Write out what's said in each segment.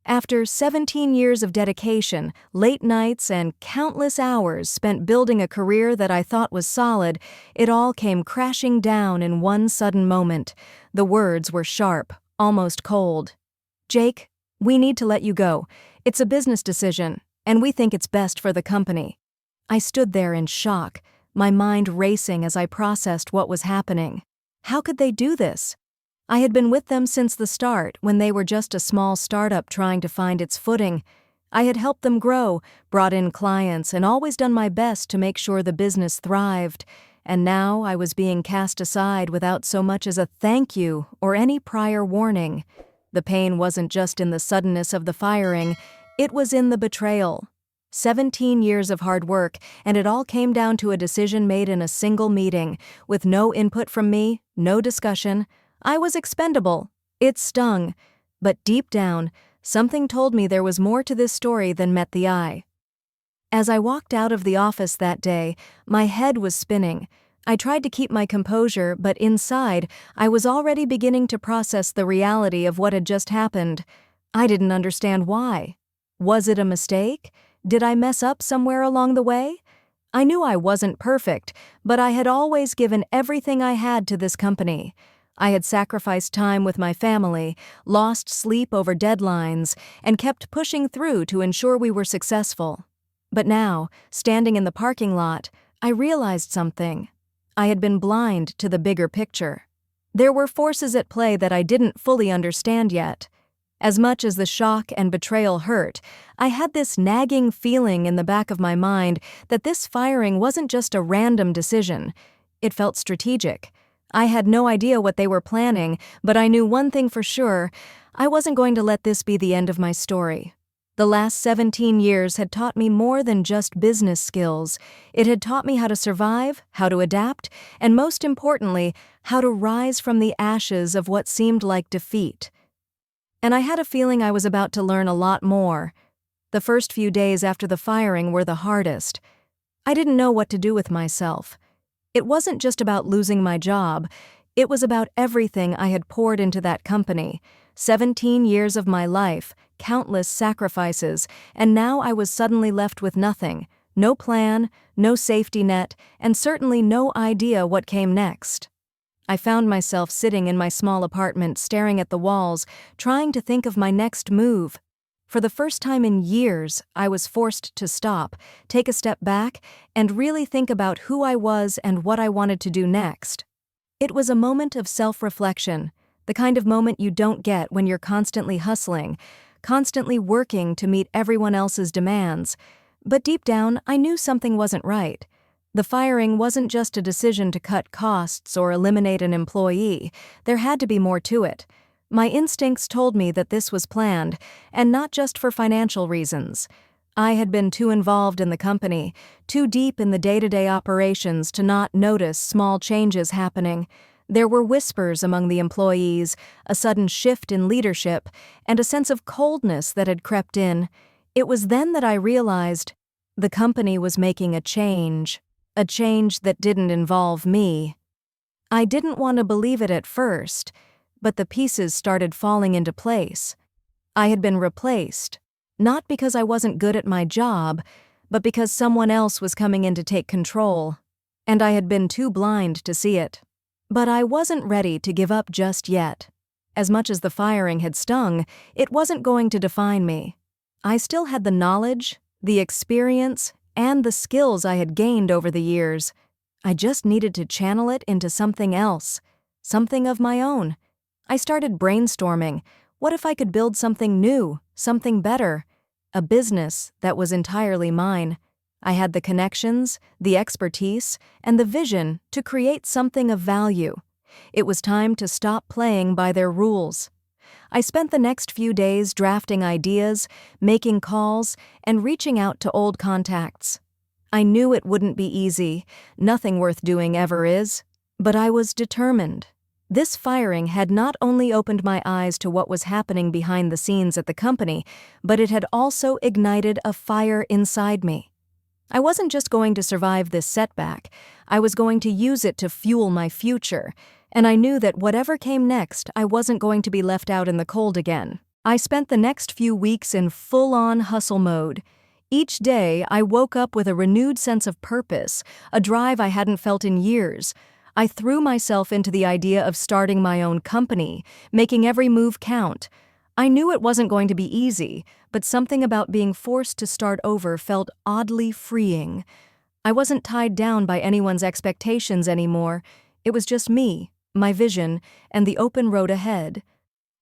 After 17 years of dedication, late nights, and countless hours spent building a career that I thought was solid, it all came crashing down in one sudden moment. The words were sharp, almost cold. "Jake, we need to let you go. It's a business decision, and we think it's best for the company." I stood there in shock, my mind racing as I processed what was happening. How could they do this? I had been with them since the start, when they were just a small startup trying to find its footing. I had helped them grow, brought in clients, and always done my best to make sure the business thrived. And now I was being cast aside without so much as a thank you or any prior warning. The pain wasn't just in the suddenness of the firing, it was in the betrayal. 17 years of hard work, and it all came down to a decision made in a single meeting, with no input from me, no discussion. I was expendable. It stung. But deep down, something told me there was more to this story than met the eye. As I walked out of the office that day, my head was spinning. I tried to keep my composure, but inside, I was already beginning to process the reality of what had just happened. I didn't understand why. Was it a mistake? Did I mess up somewhere along the way? I knew I wasn't perfect, but I had always given everything I had to this company. I had sacrificed time with my family, lost sleep over deadlines, and kept pushing through to ensure we were successful. But now, standing in the parking lot, I realized something. I had been blind to the bigger picture. There were forces at play that I didn't fully understand yet. As much as the shock and betrayal hurt, I had this nagging feeling in the back of my mind that this firing wasn't just a random decision. It felt strategic. I had no idea what they were planning, but I knew one thing for sure: I wasn't going to let this be the end of my story. The last 17 years had taught me more than just business skills. It had taught me how to survive, how to adapt, and most importantly, how to rise from the ashes of what seemed like defeat. And I had a feeling I was about to learn a lot more. The first few days after the firing were the hardest. I didn't know what to do with myself. It wasn't just about losing my job. It was about everything I had poured into that company. 17 years of my life, countless sacrifices, and now I was suddenly left with nothing. No plan, no safety net, and certainly no idea what came next. I found myself sitting in my small apartment, staring at the walls, trying to think of my next move. For the first time in years, I was forced to stop, take a step back, and really think about who I was and what I wanted to do next. It was a moment of self-reflection, the kind of moment you don't get when you're constantly hustling, constantly working to meet everyone else's demands. But deep down, I knew something wasn't right. The firing wasn't just a decision to cut costs or eliminate an employee. There had to be more to it. My instincts told me that this was planned, and not just for financial reasons. I had been too involved in the company, too deep in the day-to-day operations to not notice small changes happening. There were whispers among the employees, a sudden shift in leadership, and a sense of coldness that had crept in. It was then that I realized the company was making a change that didn't involve me. I didn't want to believe it at first, but the pieces started falling into place. I had been replaced, not because I wasn't good at my job, but because someone else was coming in to take control, and I had been too blind to see it. But I wasn't ready to give up just yet. As much as the firing had stung, it wasn't going to define me. I still had the knowledge, the experience, and the skills I had gained over the years. I just needed to channel it into something else, something of my own. I started brainstorming. What if I could build something new, something better? A business that was entirely mine. I had the connections, the expertise, and the vision to create something of value. It was time to stop playing by their rules. I spent the next few days drafting ideas, making calls, and reaching out to old contacts. I knew it wouldn't be easy. Nothing worth doing ever is. But I was determined. This firing had not only opened my eyes to what was happening behind the scenes at the company, but it had also ignited a fire inside me. I wasn't just going to survive this setback. I was going to use it to fuel my future. And I knew that whatever came next, I wasn't going to be left out in the cold again. I spent the next few weeks in full-on hustle mode. Each day, I woke up with a renewed sense of purpose, a drive I hadn't felt in years. I threw myself into the idea of starting my own company, making every move count. I knew it wasn't going to be easy, but something about being forced to start over felt oddly freeing. I wasn't tied down by anyone's expectations anymore. It was just me, my vision, and the open road ahead.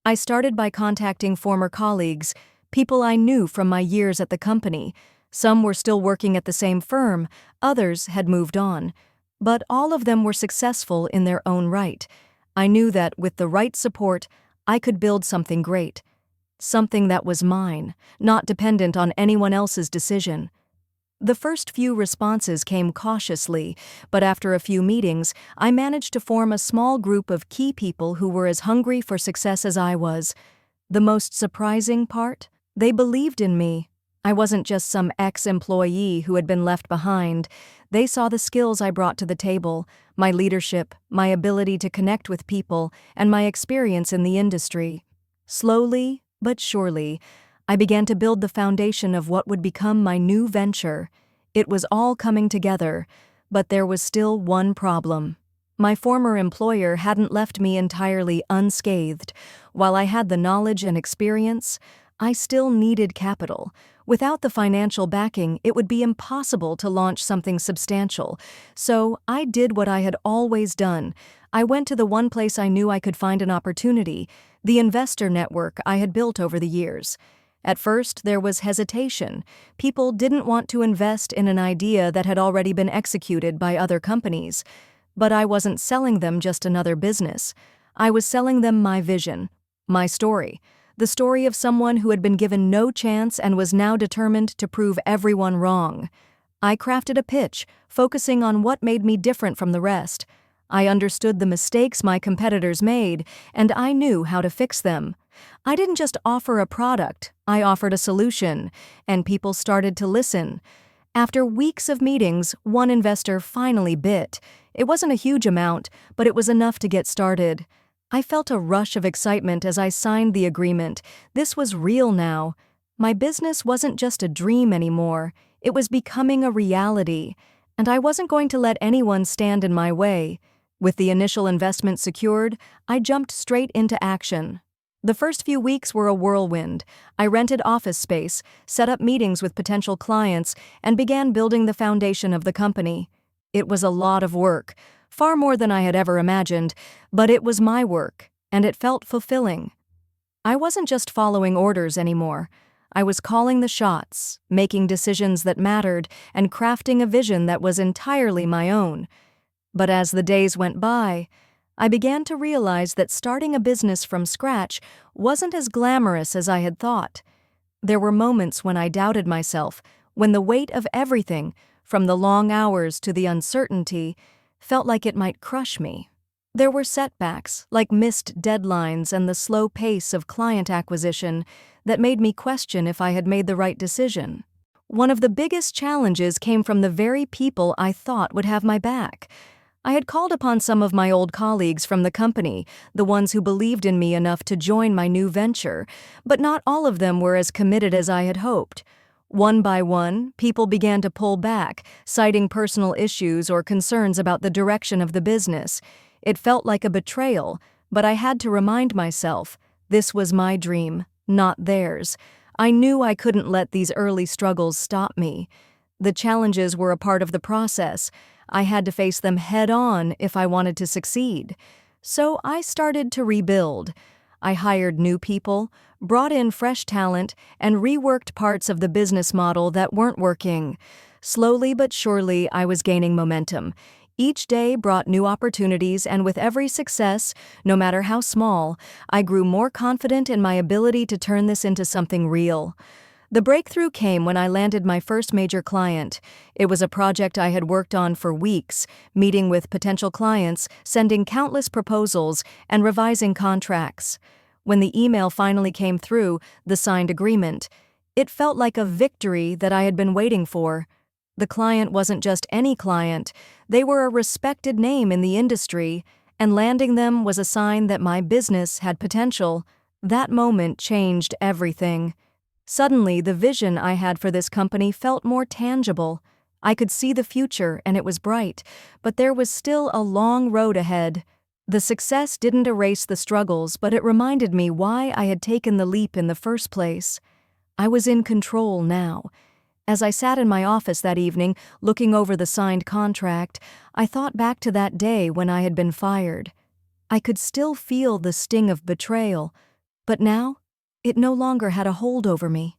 I started by contacting former colleagues, people I knew from my years at the company. Some were still working at the same firm, others had moved on. But all of them were successful in their own right. I knew that with the right support, I could build something great. Something that was mine, not dependent on anyone else's decision. The first few responses came cautiously, but after a few meetings, I managed to form a small group of key people who were as hungry for success as I was. The most surprising part? They believed in me. I wasn't just some ex-employee who had been left behind. They saw the skills I brought to the table, my leadership, my ability to connect with people, and my experience in the industry. Slowly, but surely, I began to build the foundation of what would become my new venture. It was all coming together, but there was still one problem. My former employer hadn't left me entirely unscathed. While I had the knowledge and experience, I still needed capital. Without the financial backing, it would be impossible to launch something substantial. So I did what I had always done. I went to the one place I knew I could find an opportunity, the investor network I had built over the years. At first, there was hesitation. People didn't want to invest in an idea that had already been executed by other companies. But I wasn't selling them just another business. I was selling them my vision, my story, the story of someone who had been given no chance and was now determined to prove everyone wrong. I crafted a pitch, focusing on what made me different from the rest. I understood the mistakes my competitors made, and I knew how to fix them. I didn't just offer a product, I offered a solution, and people started to listen. After weeks of meetings, one investor finally bit. It wasn't a huge amount, but it was enough to get started. I felt a rush of excitement as I signed the agreement. This was real now. My business wasn't just a dream anymore. It was becoming a reality, and I wasn't going to let anyone stand in my way. With the initial investment secured, I jumped straight into action. The first few weeks were a whirlwind. I rented office space, set up meetings with potential clients, and began building the foundation of the company. It was a lot of work, far more than I had ever imagined, but it was my work, and it felt fulfilling. I wasn't just following orders anymore. I was calling the shots, making decisions that mattered, and crafting a vision that was entirely my own. But as the days went by, I began to realize that starting a business from scratch wasn't as glamorous as I had thought. There were moments when I doubted myself, when the weight of everything, from the long hours to the uncertainty, felt like it might crush me. There were setbacks, like missed deadlines and the slow pace of client acquisition, that made me question if I had made the right decision. One of the biggest challenges came from the very people I thought would have my back. I had called upon some of my old colleagues from the company, the ones who believed in me enough to join my new venture, but not all of them were as committed as I had hoped. One by one, people began to pull back, citing personal issues or concerns about the direction of the business. It felt like a betrayal, but I had to remind myself, this was my dream, not theirs. I knew I couldn't let these early struggles stop me. The challenges were a part of the process. I had to face them head-on if I wanted to succeed. So I started to rebuild. I hired new people, brought in fresh talent, and reworked parts of the business model that weren't working. Slowly but surely, I was gaining momentum. Each day brought new opportunities, and with every success, no matter how small, I grew more confident in my ability to turn this into something real. The breakthrough came when I landed my first major client. It was a project I had worked on for weeks, meeting with potential clients, sending countless proposals, and revising contracts. When the email finally came through, the signed agreement, it felt like a victory that I had been waiting for. The client wasn't just any client, they were a respected name in the industry, and landing them was a sign that my business had potential. That moment changed everything. Suddenly, the vision I had for this company felt more tangible. I could see the future, and it was bright, but there was still a long road ahead. The success didn't erase the struggles, but it reminded me why I had taken the leap in the first place. I was in control now. As I sat in my office that evening, looking over the signed contract, I thought back to that day when I had been fired. I could still feel the sting of betrayal, but now, it no longer had a hold over me.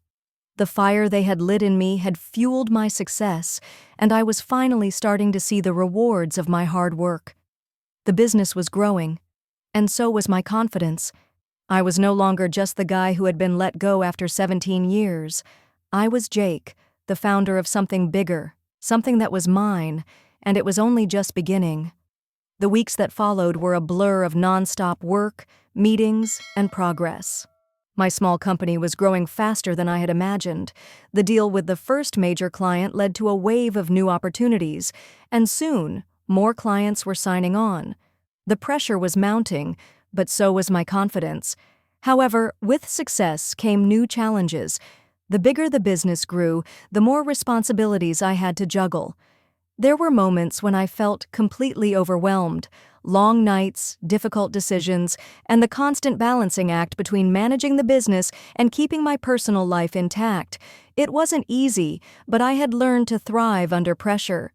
The fire they had lit in me had fueled my success, and I was finally starting to see the rewards of my hard work. The business was growing, and so was my confidence. I was no longer just the guy who had been let go after 17 years. I was Jake, the founder of something bigger, something that was mine, and it was only just beginning. The weeks that followed were a blur of nonstop work, meetings, and progress. My small company was growing faster than I had imagined. The deal with the first major client led to a wave of new opportunities, and soon, more clients were signing on. The pressure was mounting, but so was my confidence. However, with success came new challenges. The bigger the business grew, the more responsibilities I had to juggle. There were moments when I felt completely overwhelmed. Long nights, difficult decisions, and the constant balancing act between managing the business and keeping my personal life intact. It wasn't easy, but I had learned to thrive under pressure.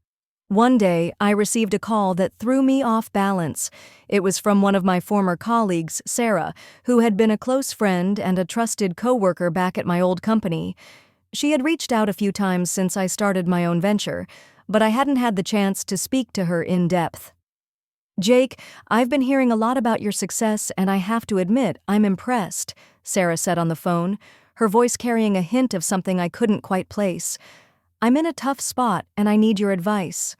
One day, I received a call that threw me off balance. It was from one of my former colleagues, Sarah, who had been a close friend and a trusted coworker back at my old company. She had reached out a few times since I started my own venture, but I hadn't had the chance to speak to her in depth. "Jake, I've been hearing a lot about your success, and I have to admit, I'm impressed," Sarah said on the phone, her voice carrying a hint of something I couldn't quite place. "I'm in a tough spot, and I need your advice.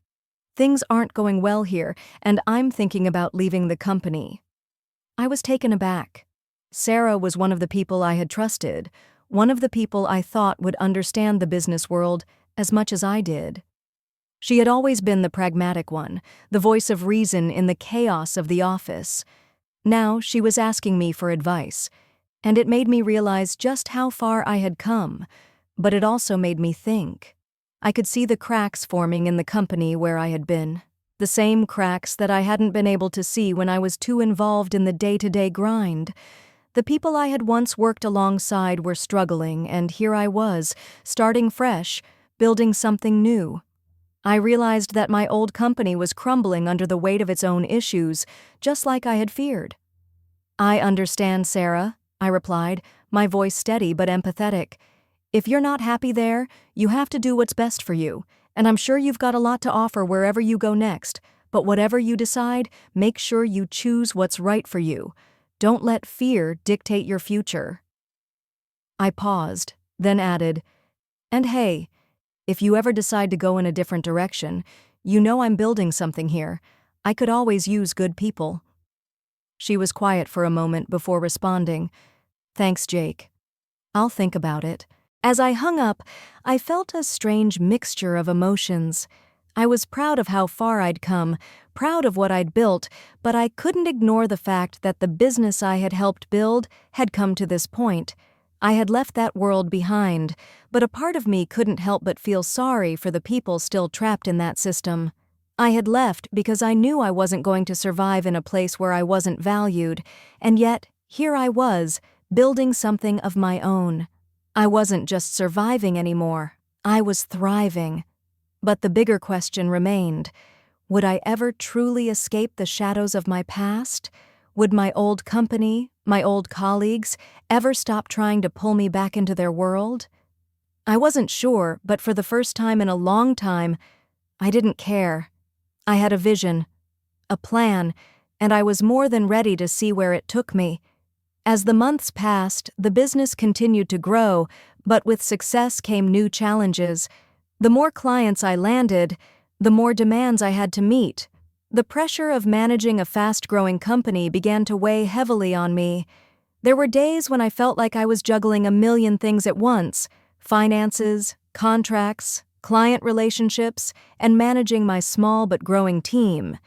Things aren't going well here, and I'm thinking about leaving the company." I was taken aback. Sarah was one of the people I had trusted, one of the people I thought would understand the business world as much as I did. She had always been the pragmatic one, the voice of reason in the chaos of the office. Now she was asking me for advice, and it made me realize just how far I had come, but it also made me think. I could see the cracks forming in the company where I had been, the same cracks that I hadn't been able to see when I was too involved in the day-to-day grind. The people I had once worked alongside were struggling, and here I was, starting fresh, building something new. I realized that my old company was crumbling under the weight of its own issues, just like I had feared. "I understand, Sarah," I replied, my voice steady but empathetic. "If you're not happy there, you have to do what's best for you, and I'm sure you've got a lot to offer wherever you go next, but whatever you decide, make sure you choose what's right for you. Don't let fear dictate your future." I paused, then added, "And hey, if you ever decide to go in a different direction, you know I'm building something here. I could always use good people." She was quiet for a moment before responding, "Thanks, Jake. I'll think about it." As I hung up, I felt a strange mixture of emotions. I was proud of how far I'd come, proud of what I'd built, but I couldn't ignore the fact that the business I had helped build had come to this point. I had left that world behind, but a part of me couldn't help but feel sorry for the people still trapped in that system. I had left because I knew I wasn't going to survive in a place where I wasn't valued, and yet, here I was, building something of my own. I wasn't just surviving anymore, I was thriving. But the bigger question remained. Would I ever truly escape the shadows of my past? Would my old company, my old colleagues, ever stop trying to pull me back into their world? I wasn't sure, but for the first time in a long time, I didn't care. I had a vision, a plan, and I was more than ready to see where it took me. As the months passed, the business continued to grow, but with success came new challenges. The more clients I landed, the more demands I had to meet. The pressure of managing a fast-growing company began to weigh heavily on me. There were days when I felt like I was juggling a million things at once: finances, contracts, client relationships, and managing my small but growing team.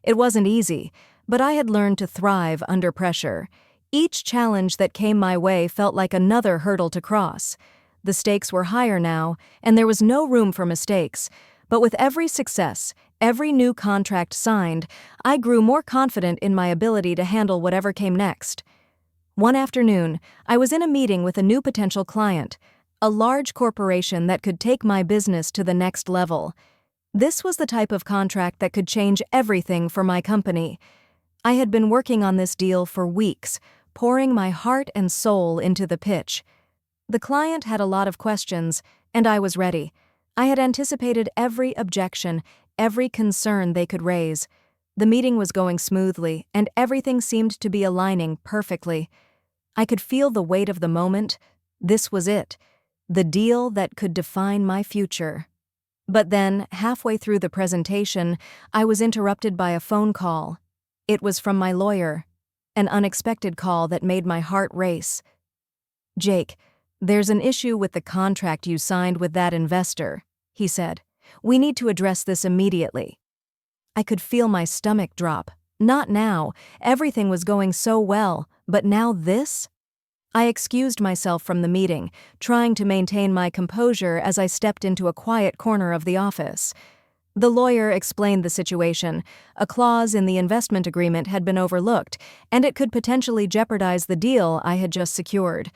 It wasn't easy, but I had learned to thrive under pressure. Each challenge that came my way felt like another hurdle to cross. The stakes were higher now, and there was no room for mistakes. But with every success, every new contract signed, I grew more confident in my ability to handle whatever came next. One afternoon, I was in a meeting with a new potential client, a large corporation that could take my business to the next level. This was the type of contract that could change everything for my company. I had been working on this deal for weeks, pouring my heart and soul into the pitch. The client had a lot of questions, and I was ready. I had anticipated every objection, every concern they could raise. The meeting was going smoothly, and everything seemed to be aligning perfectly. I could feel the weight of the moment. This was it, the deal that could define my future. But then, halfway through the presentation, I was interrupted by a phone call. It was from my lawyer, an unexpected call that made my heart race. "Jake, there's an issue with the contract you signed with that investor," he said. "We need to address this immediately." I could feel my stomach drop. Not now. Everything was going so well, but now this? I excused myself from the meeting, trying to maintain my composure as I stepped into a quiet corner of the office. The lawyer explained the situation. A clause in the investment agreement had been overlooked, and it could potentially jeopardize the deal I had just secured.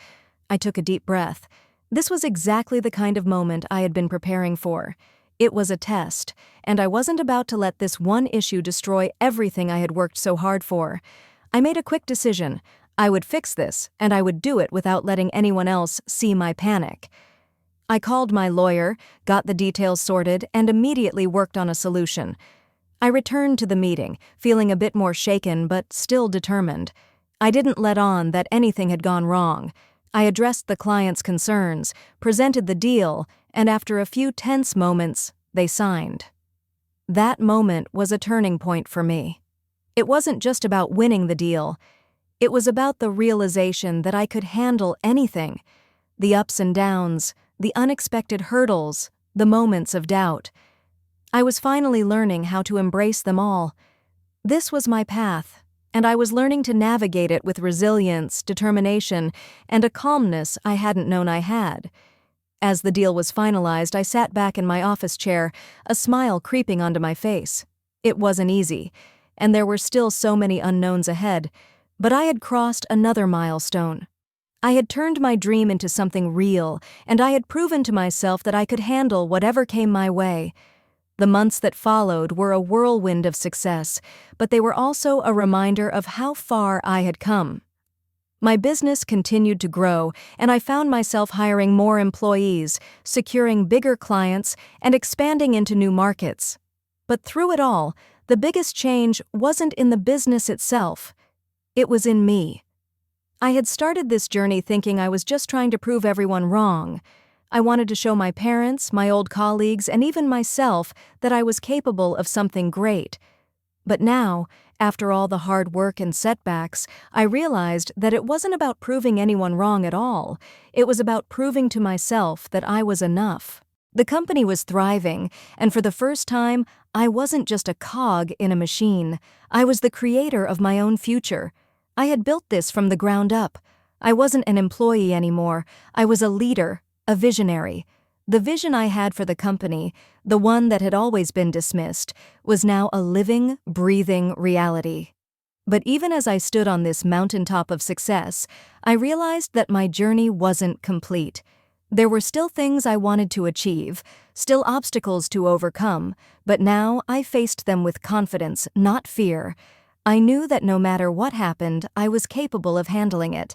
I took a deep breath. This was exactly the kind of moment I had been preparing for. It was a test, and I wasn't about to let this one issue destroy everything I had worked so hard for. I made a quick decision. I would fix this, and I would do it without letting anyone else see my panic. I called my lawyer, got the details sorted, and immediately worked on a solution. I returned to the meeting, feeling a bit more shaken but still determined. I didn't let on that anything had gone wrong. I addressed the client's concerns, presented the deal, and after a few tense moments, they signed. That moment was a turning point for me. It wasn't just about winning the deal. It was about the realization that I could handle anything. The ups and downs, the unexpected hurdles, the moments of doubt. I was finally learning how to embrace them all. This was my path, and I was learning to navigate it with resilience, determination, and a calmness I hadn't known I had. As the deal was finalized, I sat back in my office chair, a smile creeping onto my face. It wasn't easy, and there were still so many unknowns ahead, but I had crossed another milestone. I had turned my dream into something real, and I had proven to myself that I could handle whatever came my way. The months that followed were a whirlwind of success, but they were also a reminder of how far I had come. My business continued to grow, and I found myself hiring more employees, securing bigger clients, and expanding into new markets. But through it all, the biggest change wasn't in the business itself. It was in me. I had started this journey thinking I was just trying to prove everyone wrong. I wanted to show my parents, my old colleagues, and even myself that I was capable of something great. But now, after all the hard work and setbacks, I realized that it wasn't about proving anyone wrong at all. It was about proving to myself that I was enough. The company was thriving, and for the first time, I wasn't just a cog in a machine. I was the creator of my own future. I had built this from the ground up. I wasn't an employee anymore. I was a leader, a visionary. The vision I had for the company, the one that had always been dismissed, was now a living, breathing reality. But even as I stood on this mountaintop of success, I realized that my journey wasn't complete. There were still things I wanted to achieve, still obstacles to overcome, but now I faced them with confidence, not fear. I knew that no matter what happened, I was capable of handling it.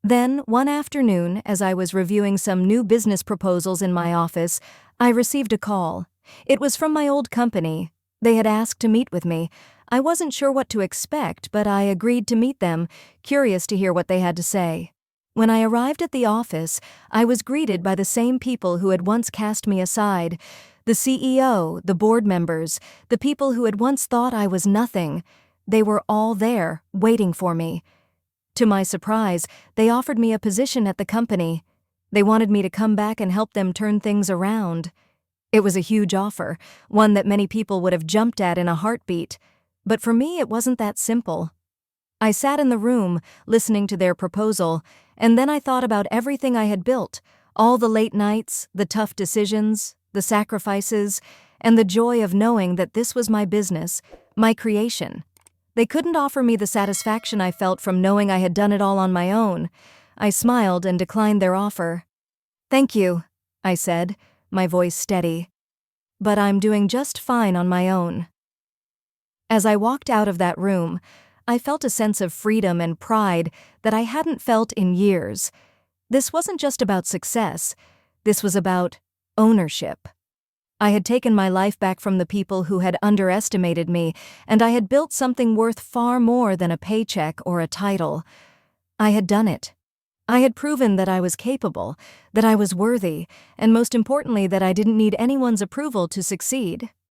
Then, one afternoon, as I was reviewing some new business proposals in my office, I received a call. It was from my old company. They had asked to meet with me. I wasn't sure what to expect, but I agreed to meet them, curious to hear what they had to say. When I arrived at the office, I was greeted by the same people who had once cast me aside. The CEO, the board members, the people who had once thought I was nothing. They were all there, waiting for me. To my surprise, they offered me a position at the company. They wanted me to come back and help them turn things around. It was a huge offer, one that many people would have jumped at in a heartbeat. But for me, it wasn't that simple. I sat in the room, listening to their proposal, and then I thought about everything I had built, all the late nights, the tough decisions, the sacrifices, and the joy of knowing that this was my business, my creation. They couldn't offer me the satisfaction I felt from knowing I had done it all on my own. I smiled and declined their offer. "Thank you," I said, my voice steady. "But I'm doing just fine on my own." As I walked out of that room, I felt a sense of freedom and pride that I hadn't felt in years. This wasn't just about success. This was about ownership. I had taken my life back from the people who had underestimated me, and I had built something worth far more than a paycheck or a title. I had done it. I had proven that I was capable, that I was worthy, and most importantly that I didn't need anyone's approval to succeed.